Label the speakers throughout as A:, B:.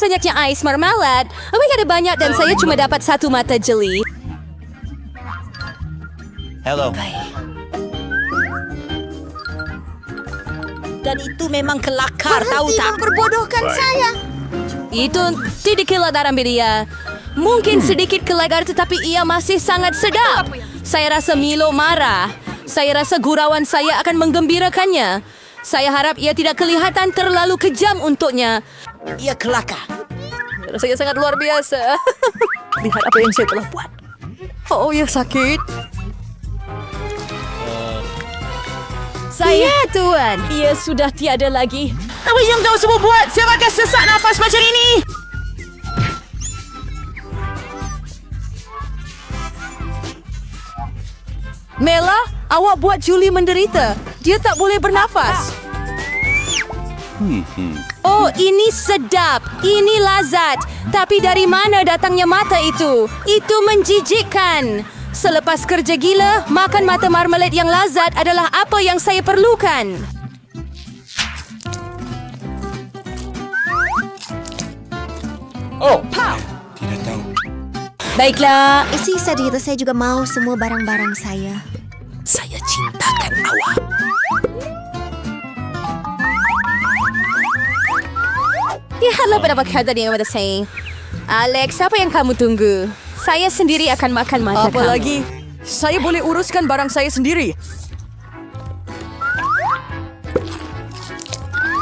A: banyaknya ais marmalade. Mereka ada banyak dan saya cuma dapat satu mata jeli.
B: Hello.
C: Dan itu memang kelakar, tahu tak?
D: Memperbodohkan saya.
A: Itu tidak keladaran dia. Mungkin sedikit kelegar tetapi ia masih sangat sedap. Saya rasa Milo marah. Saya rasa gurauan saya akan menggembirakannya. Saya harap ia tidak kelihatan terlalu kejam untuknya.
C: Ia kelakar.
A: Rasanya sangat luar biasa.
C: Lihat apa yang saya telah buat.
A: Oh, ya sakit. Saya, Tuan. Ia sudah tiada lagi.
C: Apa yang kau semua buat? Saya akan sesak nafas macam ini.
A: Mela, awak buat Julie menderita. Dia tak boleh bernafas. Oh, ini sedap. Ini lazat. Tapi dari mana datangnya mata itu? Itu menjijikkan. Selepas kerja gila, makan mata marmalade yang lazat adalah apa yang saya perlukan.
B: Oh, tidak tahu.
A: Baiklah.
D: Sisa diri saya juga mau semua barang-barang saya.
C: Saya cintakan awak.
A: Lihatlah pendapat kata yang saya. Alex, apa yang kamu tunggu? Saya sendiri akan makan mata kamu.
E: Apalagi, saya boleh uruskan barang saya sendiri.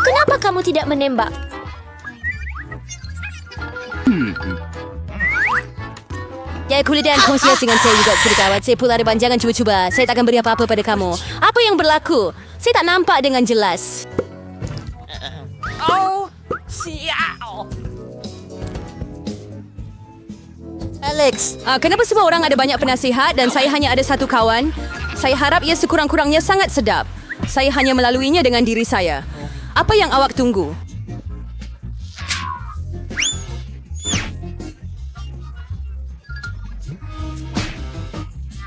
D: Kenapa kamu tidak menembak?
A: Ya, kulit dan kongsilah dengan saya juga, kulit kawat. Saya pula ada jangan cuba-cuba. Saya tak akan beri apa-apa pada kamu. Apa yang berlaku? Saya tak nampak dengan jelas.
C: Oh, sial.
A: Alex, kenapa semua orang ada banyak penasihat dan saya hanya ada satu kawan? Saya harap ia sekurang-kurangnya sangat sedap. Saya hanya melaluinya dengan diri saya. Apa yang awak tunggu?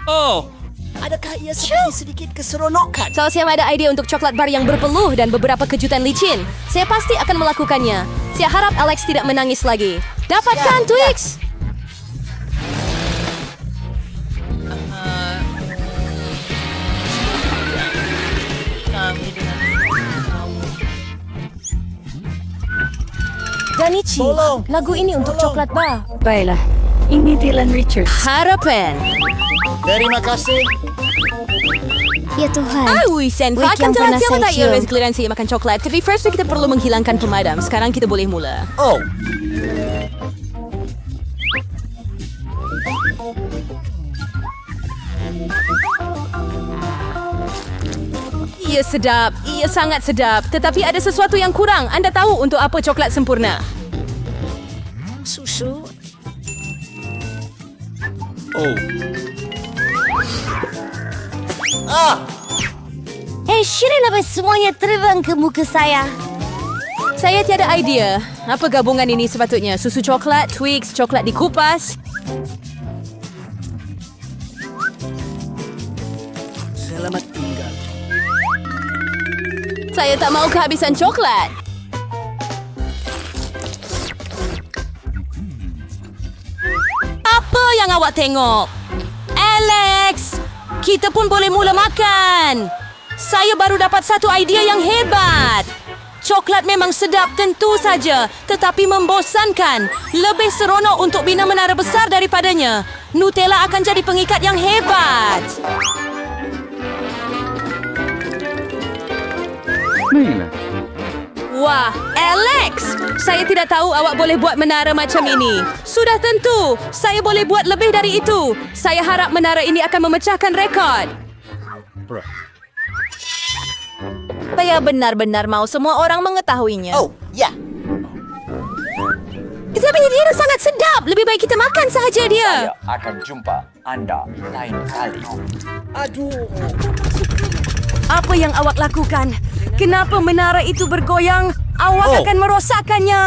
B: Oh,
C: Adakah ia seperti sedikit keseronokan?
A: Kalau saya ada idea untuk coklat bar yang berpeluh dan beberapa kejutan licin, saya pasti akan melakukannya. Saya harap Alex tidak menangis lagi. Dapatkan, Twix! Danichi, lagu ini untuk coklat bar.
F: Baiklah, ini Dylan Richards.
A: Harapan.
B: terima kasih.
D: Ya Tuhan.
A: Sen,
D: Week
A: akan
D: yang pernah
A: terasa
D: saya
A: tak ia
D: cium.
A: giliran saya makan coklat. Tapi first kita perlu menghilangkan pemadam. Sekarang kita boleh mula.
B: Oh,
A: Ia sedap, ia sangat sedap. Tetapi ada sesuatu yang kurang. Anda tahu untuk apa coklat sempurna?
C: Susu.
B: oh.
D: Syiril semuanya terbang ke muka saya.
A: Saya tiada idea. Apa gabungan ini sepatutnya? Susu coklat, Twix, coklat dikupas.
C: Selamat tinggal.
A: Saya tak mau kehabisan coklat. Apa yang awak tengok? Alex! Kita pun boleh mula makan. Saya baru dapat satu idea yang hebat. Coklat memang sedap tentu saja, tetapi membosankan. Lebih seronok untuk bina menara besar daripadanya. Nutella akan jadi pengikat yang hebat. Wah, Alex! Saya tidak tahu awak boleh buat menara macam ini. Sudah tentu, saya boleh buat lebih dari itu. Saya harap menara ini akan memecahkan rekod. Saya benar-benar mau semua orang mengetahuinya.
C: Oh, ya.
A: Tapi dia sangat sedap. Lebih baik kita makan sahaja dia.
G: akan jumpa Anda lain kali.
C: Aduh.
A: Apa yang awak lakukan? Kenapa menara itu bergoyang? Awak akan merosakkannya.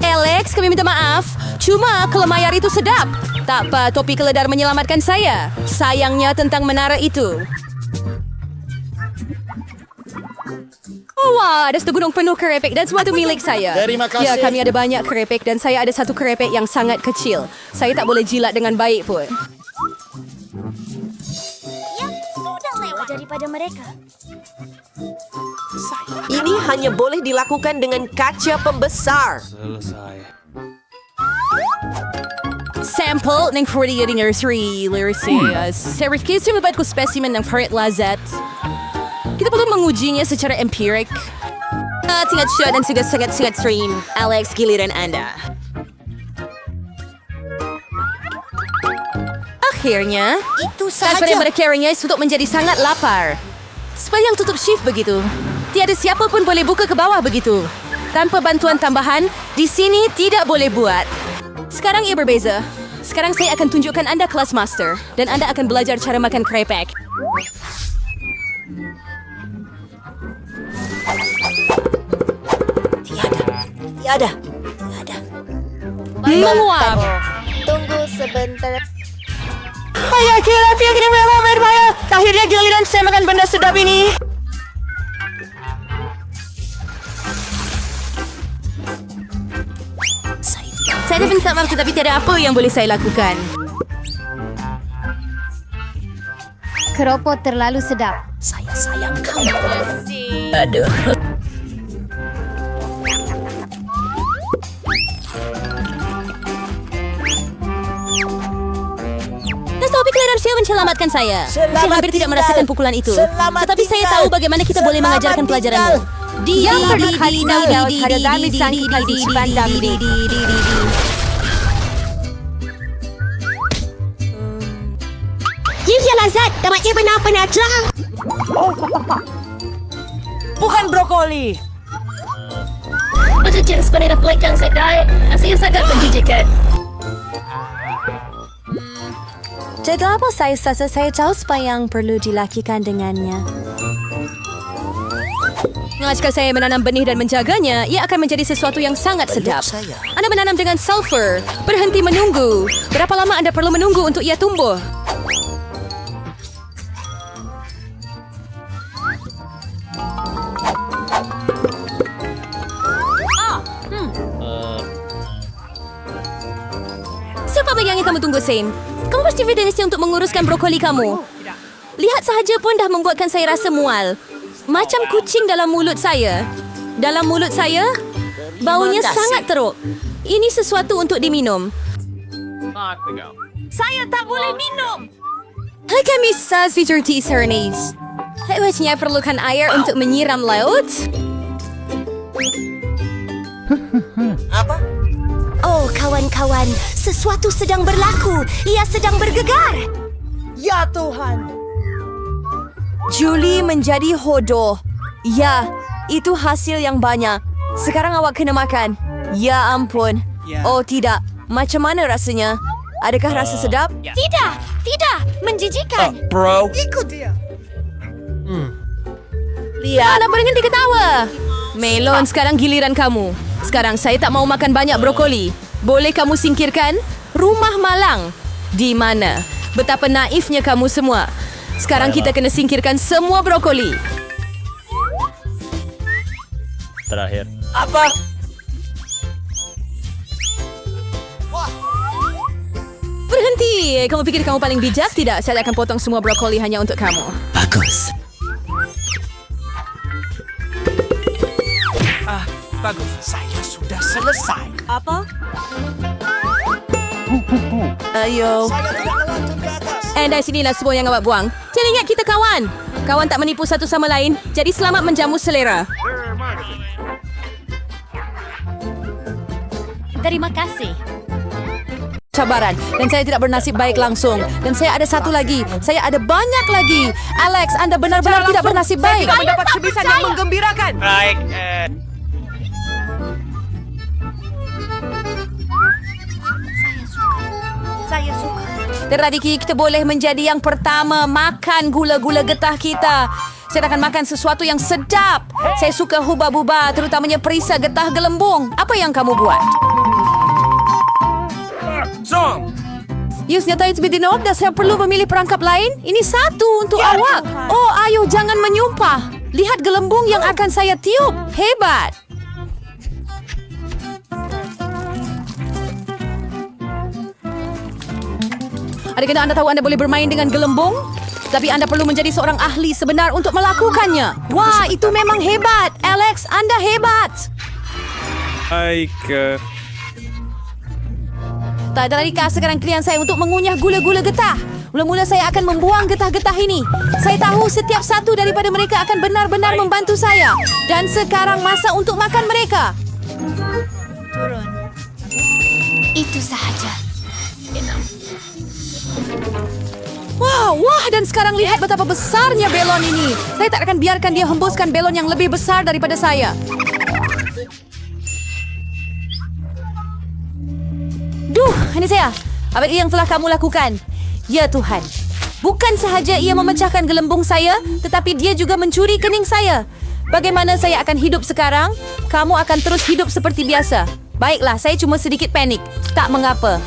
A: Alex, kami minta maaf. Cuma kelembayar itu sedap. Tak apa, topi keledar menyelamatkan saya. Sayangnya tentang menara itu.
E: Oh, wow, ada satu gunung penuh kerepek dan semua itu milik saya.
B: Terima kasih.
E: Ya, kami ada banyak kerepek dan saya ada satu kerepek yang sangat kecil. Saya tak boleh jilat dengan baik pun.
D: Ya, sudah lewat daripada mereka.
H: Ini hanya boleh dilakukan dengan kaca pembesar.
A: Sample ng 40 anniversary Lyricea. Serikis yung mabat ko specimen ng Farit Lazet. Kita perlu mengujinya secara empirik. Tingkat shot dan juga sangat stream. Alex, giliran Anda. Akhirnya,
D: Itu
A: tanpa
D: sahaja.
A: daripada carrynya untuk menjadi sangat lapar. Sepanjang tutup shift begitu. Tiada siapa pun boleh buka ke bawah begitu. Tanpa bantuan tambahan, di sini tidak boleh buat. Sekarang ia berbeza. Sekarang saya akan tunjukkan Anda kelas master. Dan Anda akan belajar cara makan krepek.
D: Tiada.
A: Menguap.
D: Tunggu sebentar.
C: Ayah, kira kira mereka berbahaya. Akhirnya giliran saya makan benda sedap ini.
A: Saya dah minta maaf tetapi tiada apa yang boleh saya lakukan.
D: Keropok terlalu sedap.
A: Saya sayang kamu. Dan Sophie Clarensia menyelamatkan saya. Saya hampir tidak merasakan pukulan itu. Tetapi saya tahu bagaimana kita boleh mengajarkan pelajaranmu.
E: Yang terdekat laut ada dami sangki kasih cipandam ini.
D: Ya lazat. Damatnya benar-benar cerah.
C: Bukan brokoli.
F: Macam jenis panera flight yang saya daik. Rasanya sangat menjijikan.
E: Jadi apa saya rasa saya tahu apa yang perlu dilakukan dengannya.
A: Jika saya menanam benih dan menjaganya, ia akan menjadi sesuatu yang sangat sedap. Anda menanam dengan sulfur. Berhenti menunggu. Berapa lama Anda perlu menunggu untuk ia tumbuh? Siapa yang kamu tunggu, Sam? Kamu pasti Fidelisnya untuk menguruskan brokoli kamu. Lihat sahaja pun dah membuatkan saya rasa mual. Macam kucing dalam mulut saya. Dalam mulut saya, baunya sangat teruk. Ini sesuatu untuk diminum.
C: Saya tak boleh minum.
A: Hai kami Saz Feature Tea Serenades. Hanya perlukan air untuk menyiram laut.
D: Oh, kawan-kawan. Sesuatu sedang berlaku. Ia sedang bergegar.
C: Ya Tuhan.
E: Julie menjadi hodoh. Ya, itu hasil yang banyak. Sekarang awak kena makan. Ya ampun. Oh tidak. Macam mana rasanya? Adakah rasa sedap?
D: Tidak. Menjijikan.
B: Bro.
A: Anak berhenti ketawa. Melon, sekarang giliran kamu. Sekarang saya tak mau makan banyak brokoli. Boleh kamu singkirkan? Rumah malang. Di mana? Betapa naifnya kamu semua. Sekarang kita kena singkirkan semua brokoli.
B: Terakhir.
C: Apa?
A: Berhenti. Kamu pikir kamu paling bijak? Tidak, saya akan potong semua brokoli hanya untuk kamu.
B: Bagus.
C: Bagus. Saya sudah selesai. Apa?
E: Ayo.
A: And dari sinilah semua yang awak buang. Jangan ingat kita kawan. Kawan tak menipu satu sama lain. Jadi selamat menjamu selera.
D: Terima kasih.
E: Cabaran. Dan saya tidak bernasib baik langsung. Dan saya ada satu lagi. Saya ada banyak lagi. Alex, Anda benar-benar tidak bernasib baik.
C: Tidak mendapat kebisan yang menggembirakan. Saya suka.
E: Radiki, kita boleh menjadi yang pertama makan gula-gula getah kita. Saya akan makan sesuatu yang sedap. Saya suka hubah-bubah, terutamanya perisa getah gelembung. Apa yang kamu buat? Yus, nyata itu bidinok dan saya perlu memilih perangkap lain. Ini satu untuk awak. Oh, ayo jangan menyumpah. Lihat gelembung yang akan saya tiup. Hebat. Adakah Anda tahu Anda boleh bermain dengan gelembung? Tapi Anda perlu menjadi seorang ahli sebenar untuk melakukannya. Wah, itu memang hebat. Alex, Anda hebat. Tak ada lagi sekarang klien saya untuk mengunyah gula-gula getah. Mula-mula saya akan membuang getah-getah ini. Saya tahu setiap satu daripada mereka akan benar-benar membantu saya. Dan sekarang masa untuk makan mereka.
D: Itu sahaja.
E: Wah, dan sekarang lihat betapa besarnya belon ini. Saya tak akan biarkan dia hembuskan belon yang lebih besar daripada saya. Duh, ini saya. Apa yang telah kamu lakukan? Ya Tuhan. Bukan sahaja ia memecahkan gelembung saya, tetapi dia juga mencuri kening saya. Bagaimana saya akan hidup sekarang? Kamu akan terus hidup seperti biasa. Baiklah, saya cuma sedikit panik. Tak mengapa.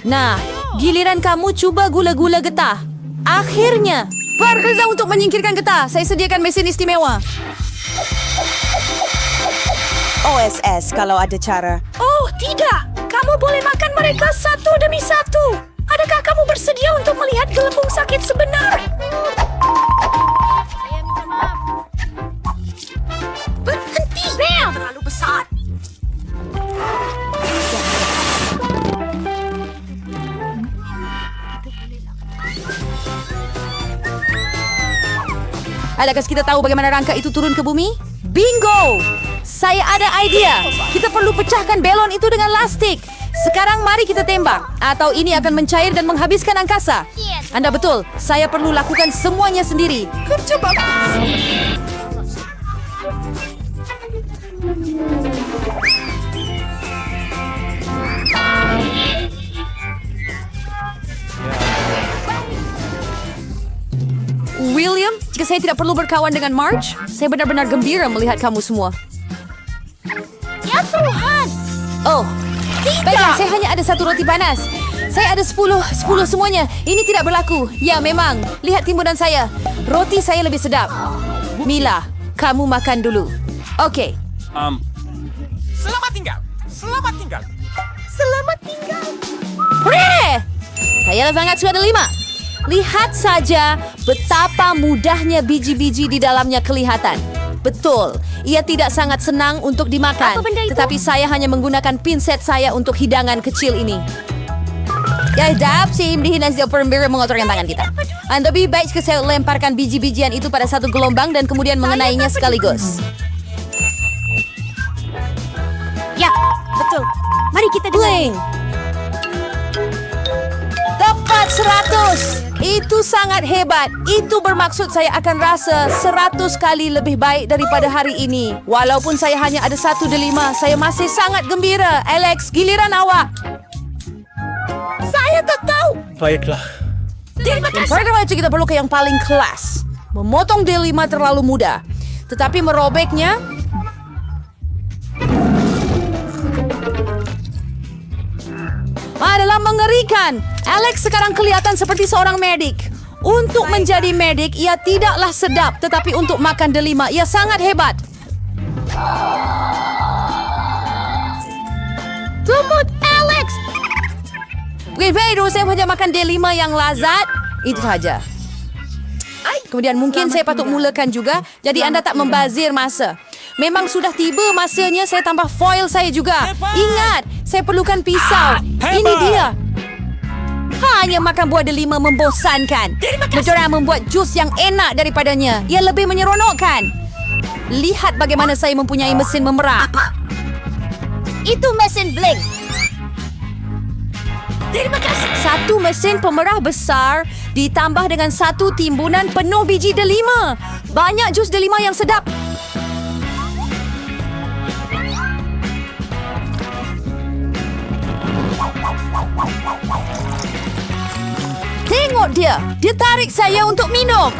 E: Nah, giliran kamu cuba gula-gula getah. Akhirnya, bekerja untuk menyingkirkan getah. Saya sediakan mesin istimewa.
C: OSS kalau ada cara.
A: Oh, tidak. Kamu boleh makan mereka satu demi satu. Adakah kamu bersedia untuk melihat gelembung sakit sebenar? Berhenti! Terlalu besar.
E: Adakah kita tahu bagaimana rangka itu turun ke bumi? Bingo! Saya ada idea. Kita perlu pecahkan belon itu dengan lastik. Sekarang mari kita tembak. Atau ini akan mencair dan menghabiskan angkasa. Anda betul. Saya perlu lakukan semuanya sendiri. Kerja bagus. William, jika saya tidak perlu berkawan dengan Marge, saya benar-benar gembira melihat kamu semua.
D: Ya Tuhan.
E: Oh, baiklah, saya hanya ada satu roti panas. Saya ada 10 semuanya. Ini tidak berlaku. Ya, memang. Lihat timbunan saya. Roti saya lebih sedap. Mila, kamu makan dulu. Okey.
G: Selamat tinggal. Selamat tinggal.
D: Selamat tinggal.
E: Hore! Saya sangat sudah 5. Lihat saja betapa mudahnya biji-biji di dalamnya kelihatan. Betul, ia tidak sangat senang untuk dimakan.
D: Apa benda itu?
E: Tetapi saya hanya menggunakan pinset saya untuk hidangan kecil ini. Ya, dap sih, dihinas dia perembira mengotorkan tangan kita. Anda lebih baik jika saya lemparkan biji-bijian itu pada satu gelombang dan kemudian mengenainya sekaligus.
D: Ya, betul. Mari kita dengar.
E: Bling! Tepat 100! Itu sangat hebat. Itu bermaksud saya akan rasa 100 kali lebih baik daripada hari ini. Walaupun saya hanya ada 1/5, saya masih sangat gembira. Alex, giliran awak.
D: Saya tak tahu.
B: Baiklah.
E: Terima kasih. Pertama kita perlu ke yang paling kelas. Memotong D5 terlalu mudah. Tetapi merobeknya adalah mengerikan. Alex sekarang kelihatan seperti seorang medik. Untuk menjadi medik, ia tidaklah sedap. Tetapi untuk makan D5, ia sangat hebat. Tumut Alex! Begitu, saya hanya makan D5 yang lazat. Itu saja. Kemudian mungkin saya patut mulakan juga. Jadi anda tak membazir masa. Memang sudah tiba masanya saya tambah foil saya juga. Ingat, saya perlukan pisau. Ini dia. Hanya makan buah D5 membosankan. Mencoba membuat jus yang enak daripadanya. Ia lebih menyeronokkan. Lihat bagaimana saya mempunyai mesin memerah.
D: Itu mesin bling.
E: Terima kasih. Satu mesin pemerah besar ditambah dengan satu timbunan penuh biji D5. Banyak jus D5 yang sedap. Tengok dia. Dia tarik saya untuk minum.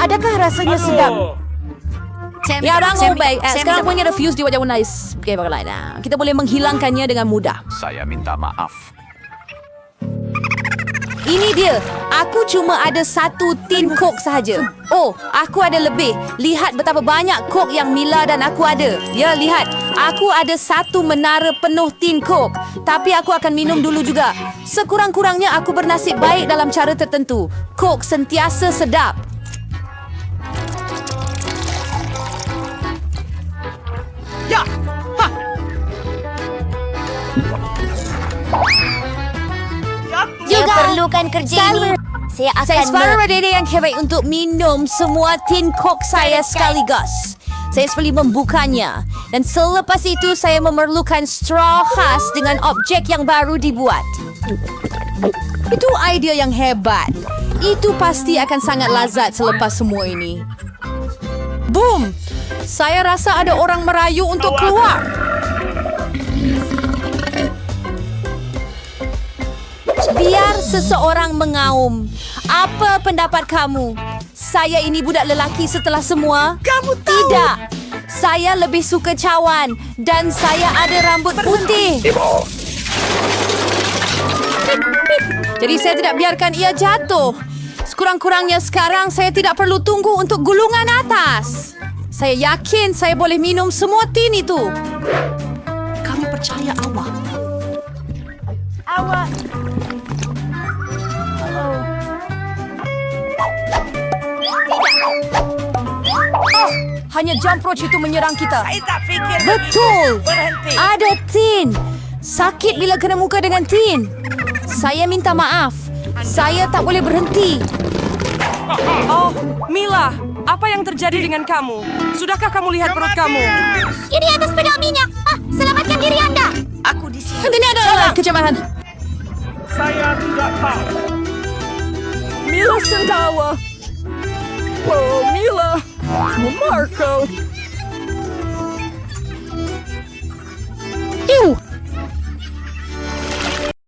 E: Adakah rasanya sedap? Ya, orang baik. Sekarang punya ada fuse di wajah Unais. Oke, bagaimana? Nah, kita boleh menghilangkannya dengan mudah.
G: Saya minta maaf.
E: Ini dia. Aku cuma ada 1 tin Coke sahaja. Oh, aku ada lebih. Lihat betapa banyak Coke yang Mila dan aku ada. Ya, lihat. Aku ada 1 menara penuh tin Coke. Tapi aku akan minum dulu juga. Sekurang-kurangnya aku bernasib baik dalam cara tertentu. Coke sentiasa sedap.
D: Dia perlukan kerja ini. Saya akan
E: Saya Radede yang hebat untuk minum semua tin Coke saya sekaligus. Saya seperti membukanya. Dan selepas itu saya memerlukan straw khas dengan objek yang baru dibuat. Itu idea yang hebat. Itu pasti akan sangat lazat selepas semua ini. Boom! Saya rasa ada orang merayu untuk keluar. Biar seseorang mengaum. Apa pendapat kamu? Saya ini budak lelaki setelah semua? Kamu tahu? Tidak. Saya lebih suka cawan. Dan saya ada rambut putih. Jadi saya tidak biarkan ia jatuh. Sekurang-kurangnya sekarang saya tidak perlu tunggu untuk gulungan atas. Saya yakin saya boleh minum semua tin itu.
C: Kami percaya Allah.
E: Hanya jump roach itu menyerang kita.
C: Saya tak fikir
E: Betul.
C: Berhenti.
E: Ada tin. Sakit bila kena muka dengan tin. Saya minta maaf. Saya tak boleh berhenti.
C: Oh, Mila, apa yang terjadi dengan kamu? Sudahkah kamu lihat perut kamu?
D: Ini atas pedang minyak. Selamatkan diri Anda.
C: Aku di sini.
E: Ini adalah kecemasan.
G: Saya tidak tahu.
C: Mila sendawa. Oh, Mila. Marco.